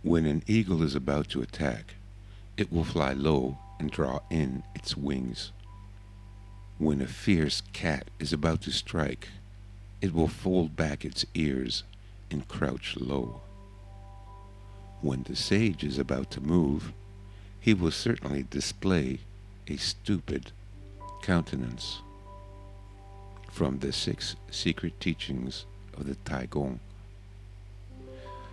When an eagle is about to attack, it will fly low and draw in its wings. When a fierce cat is about to strike, it will fold back its ears and crouch low. When the sage is about to move, he will certainly display a stupid countenance. From the 6 secret teachings of the Taigong.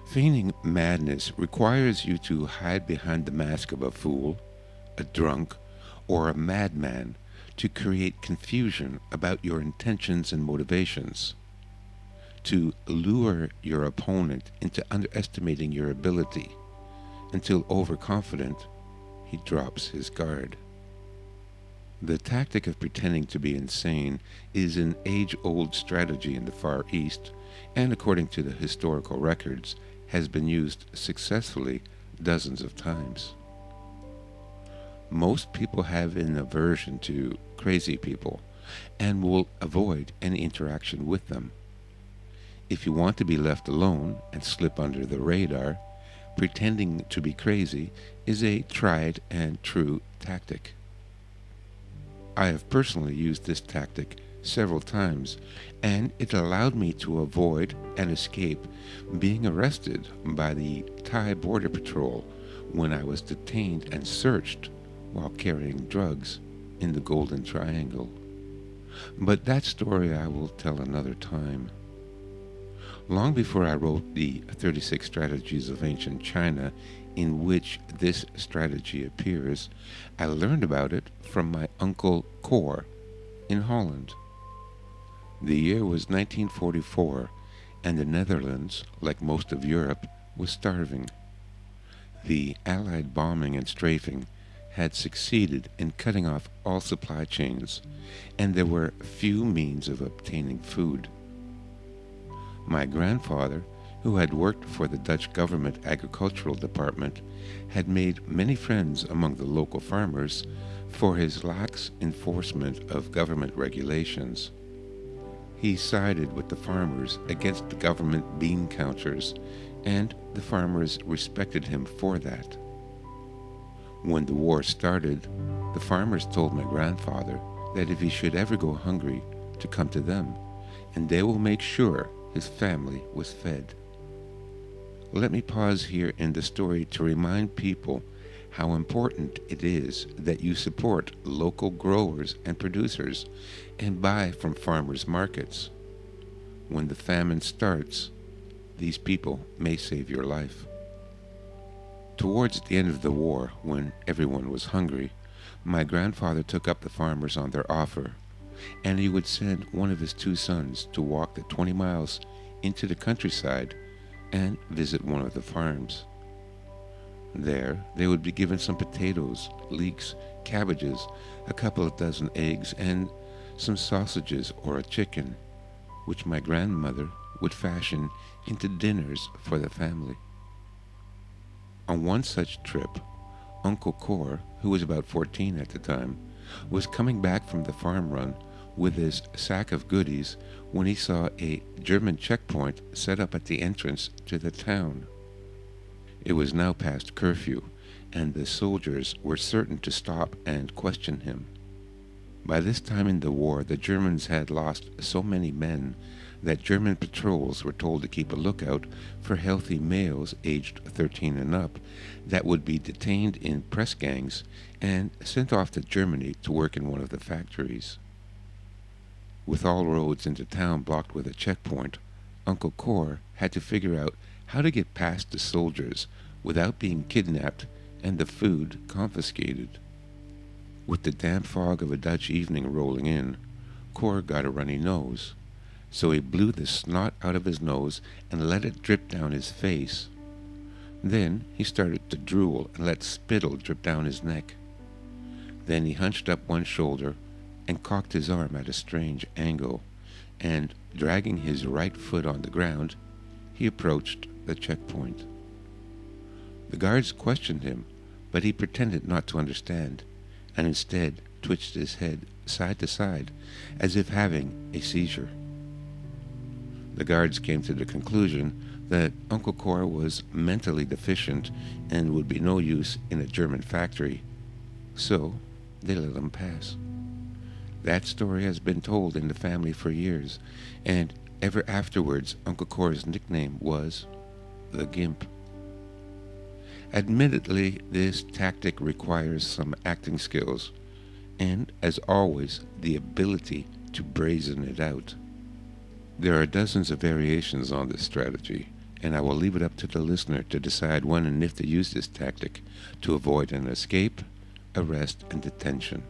Feigning madness requires you to hide behind the mask of a fool, a drunk, or a madman to create confusion about your intentions and motivations, to lure your opponent into underestimating your ability until overconfident, he drops his guard. The tactic of pretending to be insane is an age-old strategy in the Far East, and according to the historical records, has been used successfully dozens of times. Most people have an aversion to crazy people and will avoid any interaction with them. If you want to be left alone and slip under the radar, pretending to be crazy is a tried and true tactic. I have personally used this tactic several times, and it allowed me to avoid and escape being arrested by the Thai Border Patrol when I was detained and searched while carrying drugs in the Golden Triangle. But that story I will tell another time. Long before I wrote the 36 Strategies of Ancient China, in which this strategy appears, I learned about it from my uncle Cor in Holland. The year was 1944, and the Netherlands, like most of Europe, was starving. The Allied bombing and strafing had succeeded in cutting off all supply chains, and there were few means of obtaining food. My grandfather, who had worked for the Dutch government agricultural department, had made many friends among the local farmers for his lax enforcement of government regulations. He sided with the farmers against the government bean counters, and the farmers respected him for that. When the war started, the farmers told my grandfather that if he should ever go hungry, to come to them, and they will make sure his family was fed. Let me pause here in the story to remind people how important it is that you support local growers and producers and buy from farmers' markets. When the famine starts, these people may save your life. Towards the end of the war, when everyone was hungry, my grandfather took up the farmers on their offer, and he would send one of his 2 sons to walk the 20 miles into the countryside and visit one of the farms. There, they would be given some potatoes, leeks, cabbages, a couple of dozen eggs, and some sausages or a chicken, which my grandmother would fashion into dinners for the family. On one such trip, Uncle Cor, who was about 14 at the time, was coming back from the farm run with his sack of goodies when he saw a German checkpoint set up at the entrance to the town. It was now past curfew, and the soldiers were certain to stop and question him. By this time in the war, the Germans had lost so many men that German patrols were told to keep a lookout for healthy males aged 13 and up that would be detained in press gangs and sent off to Germany to work in one of the factories. With all roads into town blocked with a checkpoint, Uncle Cor had to figure out how to get past the soldiers without being kidnapped and the food confiscated. With the damp fog of a Dutch evening rolling in, Cor got a runny nose, so he blew the snot out of his nose and let it drip down his face. Then he started to drool and let spittle drip down his neck. Then he hunched up one shoulder and cocked his arm at a strange angle, and, dragging his right foot on the ground, he approached the checkpoint. The guards questioned him, but he pretended not to understand, and instead twitched his head side to side, as if having a seizure. The guards came to the conclusion that Uncle Cor was mentally deficient and would be no use in a German factory, so they let him pass. That story has been told in the family for years, and ever afterwards Uncle Cor's nickname was the Gimp. Admittedly, this tactic requires some acting skills, and, as always, the ability to brazen it out. There are dozens of variations on this strategy, and I will leave it up to the listener to decide when and if to use this tactic to avoid an escape, arrest, and detention.